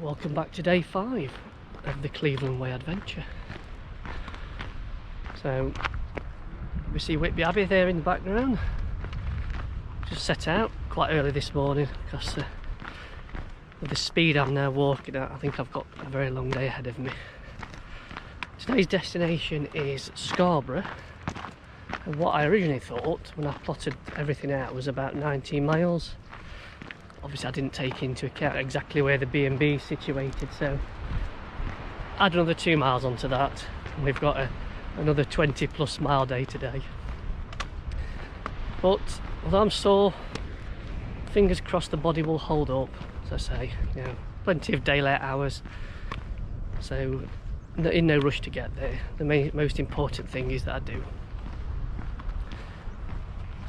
Welcome back to day 5 of the Cleveland Way adventure. So we see Whitby Abbey there in the background. Just set out quite early this morning because with the speed I'm now walking at, I think I've got a very long day ahead of me. Today's destination is Scarborough, and what I originally thought when I plotted everything out was about 19 miles. Obviously I didn't take into account exactly where the B&B is situated, so add another 2 miles onto that and we've got another 20 plus mile day today. But although I'm sore, fingers crossed the body will hold up, as I say. You know, plenty of daylight hours, so in no rush to get there. The most important thing is that I do.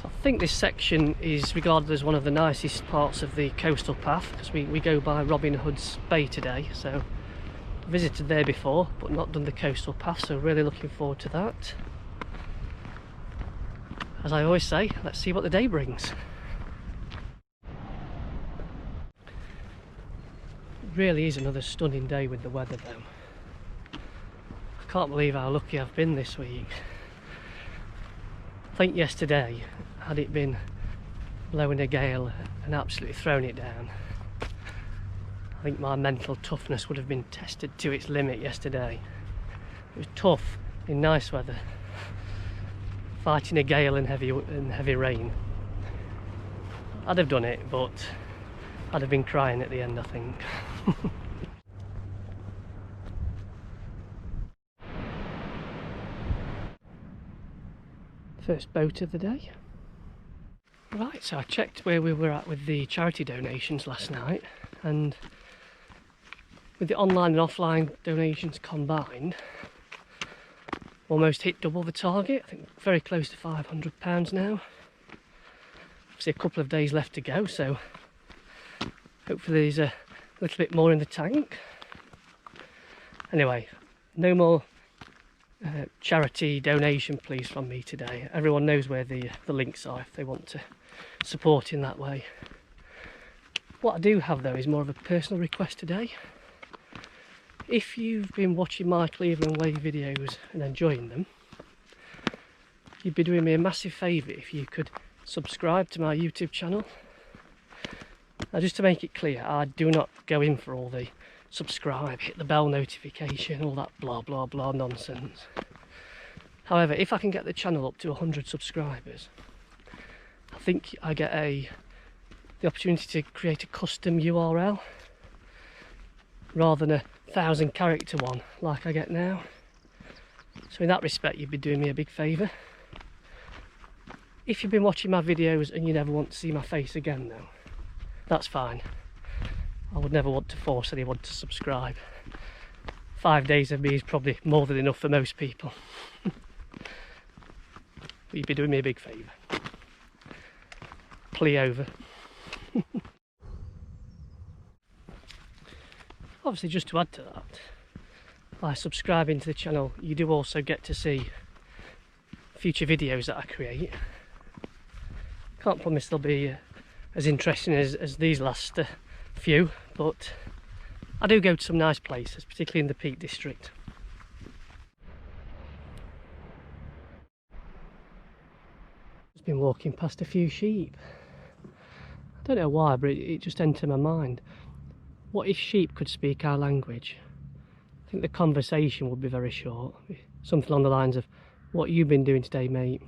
I think this section is regarded as one of the nicest parts of the coastal path because we go by Robin Hood's Bay today. So I visited there before but not done the coastal path, so really looking forward to that. As I always say, let's see what the day brings. It really is another stunning day with the weather though. I can't believe how lucky I've been this week. I think yesterday, had it been blowing a gale and absolutely thrown it down, I think my mental toughness would have been tested to its limit yesterday. It was tough in nice weather, fighting a gale and heavy rain. I'd have done it, but I'd have been crying at the end, I think. First boat of the day. Right, so I checked where we were at with the charity donations last night, and with the online and offline donations combined, almost hit double the target. I think very close to £500 now. Obviously a couple of days left to go, so hopefully there's a little bit more in the tank. Anyway, no more charity donation please from me today. Everyone knows where the links are if they want to support in that way. What I do have though is more of a personal request today. If you've been watching my Cleveland Way videos and enjoying them, you'd be doing me a massive favour if you could subscribe to my YouTube channel. Now, just to make it clear, I do not go in for all the subscribe, hit the bell notification, all that blah blah blah nonsense. However, if I can get the channel up to 100 subscribers, I think I get the opportunity to create a custom URL rather than a 1,000 character one like I get now. So in that respect you'd be doing me a big favour. If you've been watching my videos and you never want to see my face again though, that's fine. I would never want to force anyone to subscribe. 5 days of me is probably more than enough for most people. But you'd be doing me a big favour. Plea over. Obviously, just to add to that, by subscribing to the channel you do also get to see future videos that I create. Can't promise they'll be as interesting as these last few, but I do go to some nice places, particularly in the Peak District. Just been walking past a few sheep. I don't know why, but it just entered my mind. What if sheep could speak our language? I think the conversation would be very short. Something along the lines of, "What you been doing today, mate?"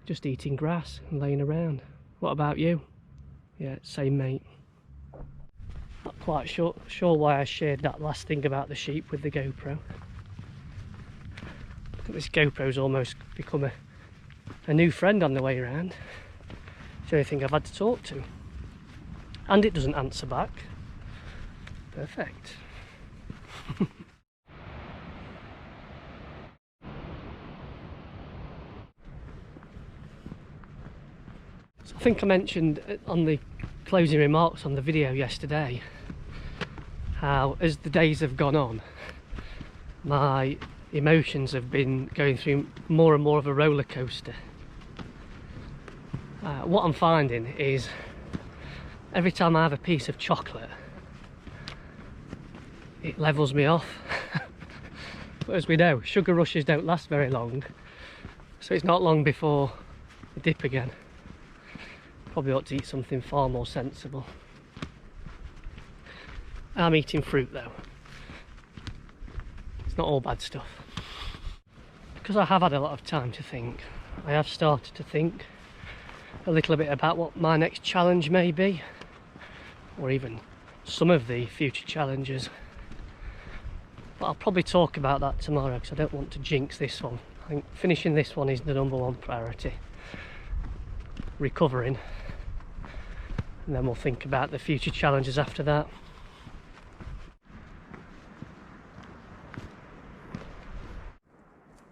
"Just eating grass and laying around." "What about you?" "Yeah, same, mate." Not quite sure why I shared that last thing about the sheep with the GoPro. I think this GoPro's almost become a new friend on the way around. It's the only thing I've had to talk to. And it doesn't answer back. Perfect. So I think I mentioned on the closing remarks on the video yesterday how as the days have gone on my emotions have been going through more and more of a roller coaster. What I'm finding is every time I have a piece of chocolate it levels me off. But as we know, sugar rushes don't last very long, so it's not long before we dip again. Probably ought to eat something far more sensible. I'm eating fruit though. It's not all bad stuff. Because I have had a lot of time to think, I have started to think a little bit about what my next challenge may be, or even some of the future challenges. But I'll probably talk about that tomorrow because I don't want to jinx this one. I think finishing this one is the #1 priority. Recovering, and then we'll think about the future challenges after that.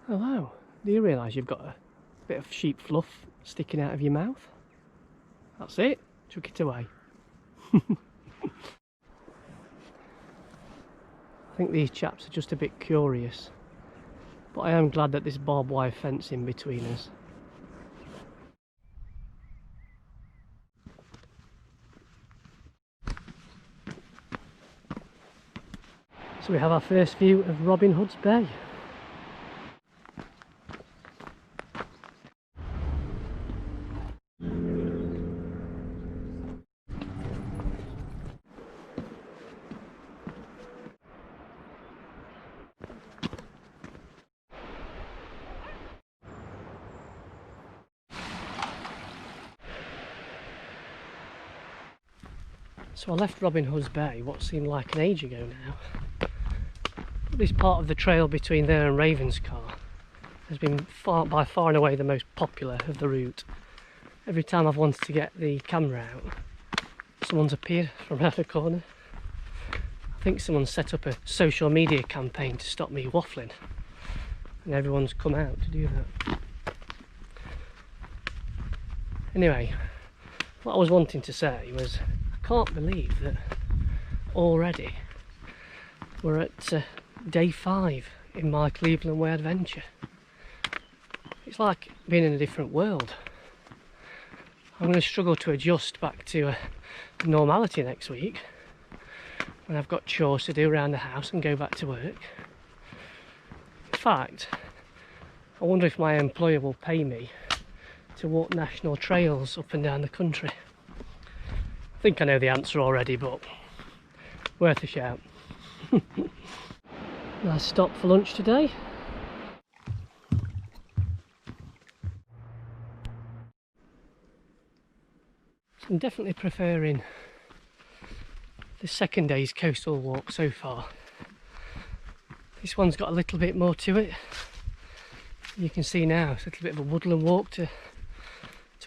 Hello, do you realise you've got a bit of sheep fluff sticking out of your mouth? That's it, chuck it away. I think these chaps are just a bit curious, but I am glad that there's barbed wire fence in between us. So we have our first view of Robin Hood's Bay. So I left Robin Hood's Bay what seemed like an age ago now. This part of the trail between there and Ravenscar has been by far and away the most popular of the route. Every time I've wanted to get the camera out, someone's appeared from around the corner. I think someone set up a social media campaign to stop me waffling, and everyone's come out to do that. Anyway, what I was wanting to say was I can't believe that already we're at day 5 in my Cleveland Way adventure. It's like being in a different world. I'm going to struggle to adjust back to normality next week when I've got chores to do around the house and go back to work. In fact, I wonder if my employer will pay me to walk national trails up and down the country. I think I know the answer already, but worth a shout. Nice stop for lunch today. So I'm definitely preferring the second day's coastal walk so far. This one's got a little bit more to it. You can see now it's a little bit of a woodland walk to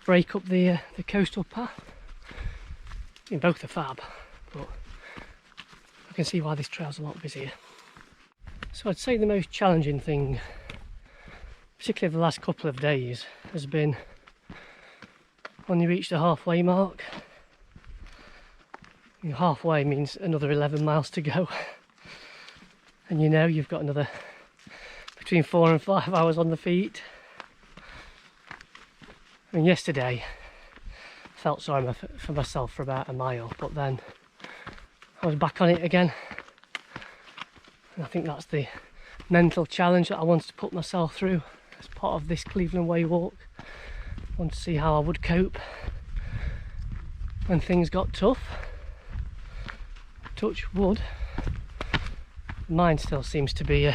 break up the coastal path. I mean, both are fab, but I can see why this trail's a lot busier. So I'd say the most challenging thing, particularly the last couple of days, has been when you reach the halfway mark. You know, halfway means another 11 miles to go, and you know you've got another between 4 and 5 hours on the feet. I mean, yesterday I felt sorry for myself for about a mile, but then I was back on it again. And I think that's the mental challenge that I wanted to put myself through as part of this Cleveland Way walk. I wanted to see how I would cope when things got tough. Touch wood. Mine still seems to be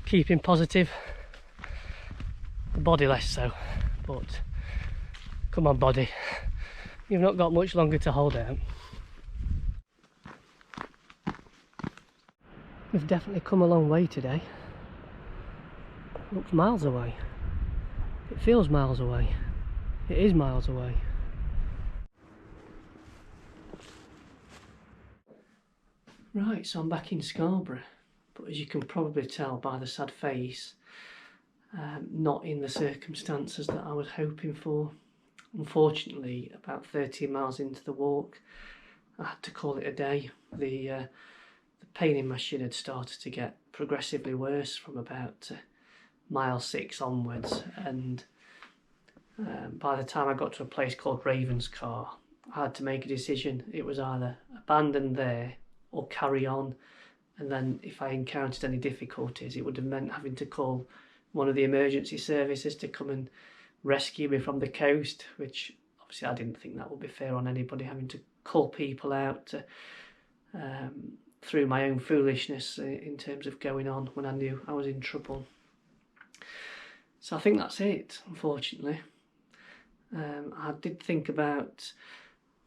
keeping positive. The body less so, but come on body, you've not got much longer to hold out. We've definitely come a long way today. It looks miles away. It feels miles away. It is miles away. Right, so I'm back in Scarborough, but as you can probably tell by the sad face, not in the circumstances that I was hoping for. Unfortunately, about 13 miles into the walk, I had to call it a day. The pain in my shin had started to get progressively worse from about mile 6 onwards, and by the time I got to a place called Ravenscar, I had to make a decision. It was either abandon there or carry on. And then if I encountered any difficulties, it would have meant having to call one of the emergency services to come and rescue me from the coast, which obviously I didn't think that would be fair on anybody, having to call people out to, through my own foolishness in terms of going on when I knew I was in trouble. So I think that's it, unfortunately. I did think about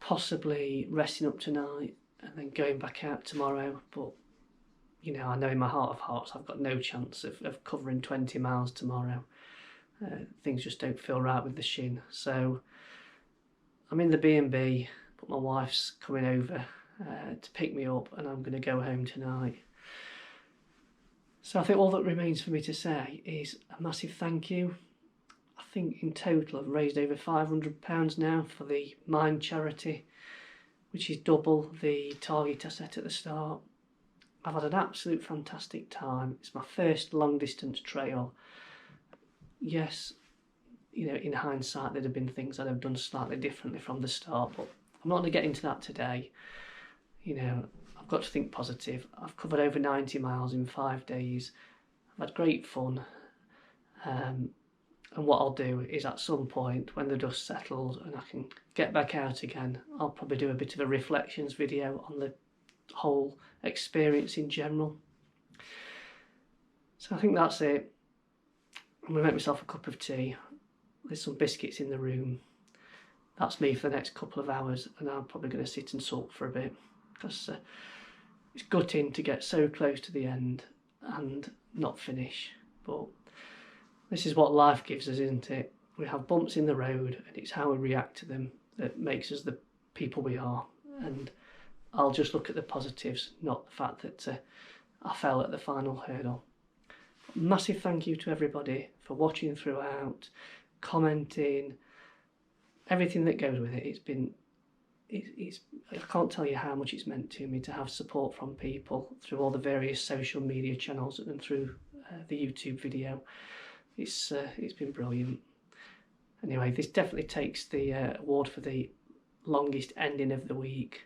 possibly resting up tonight and then going back out tomorrow, but you know, I know in my heart of hearts I've got no chance of covering 20 miles tomorrow. Things just don't feel right with the shin. So I'm in the B&B, but my wife's coming over to pick me up, and I'm going to go home tonight. So I think all that remains for me to say is a massive thank you. I think in total I've raised over £500 now for the Mind charity, which is double the target I set at the start. I've had an absolute fantastic time. It's my first long distance trail. Yes, you know, in hindsight there'd have been things I'd have done slightly differently from the start, but I'm not going to get into that today. You know, I've got to think positive. I've covered over 90 miles in 5 days. I've had great fun. And what I'll do is at some point when the dust settles and I can get back out again, I'll probably do a bit of a reflections video on the whole experience in general. So I think that's it. I'm going to make myself a cup of tea. There's some biscuits in the room. That's me for the next couple of hours, and I'm probably going to sit and sulk for a bit, because it's gutting to get so close to the end and not finish. But this is what life gives us, isn't it? We have bumps in the road, and it's how we react to them that makes us the people we are. And I'll just look at the positives, not the fact that I fell at the final hurdle. Massive thank you to everybody for watching throughout, commenting, everything that goes with it. I can't tell you how much it's meant to me to have support from people through all the various social media channels and through the YouTube video. It's been brilliant. Anyway, this definitely takes the award for the longest ending of the week.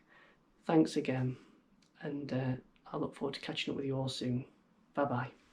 Thanks again, and I look forward to catching up with you all soon. Bye bye.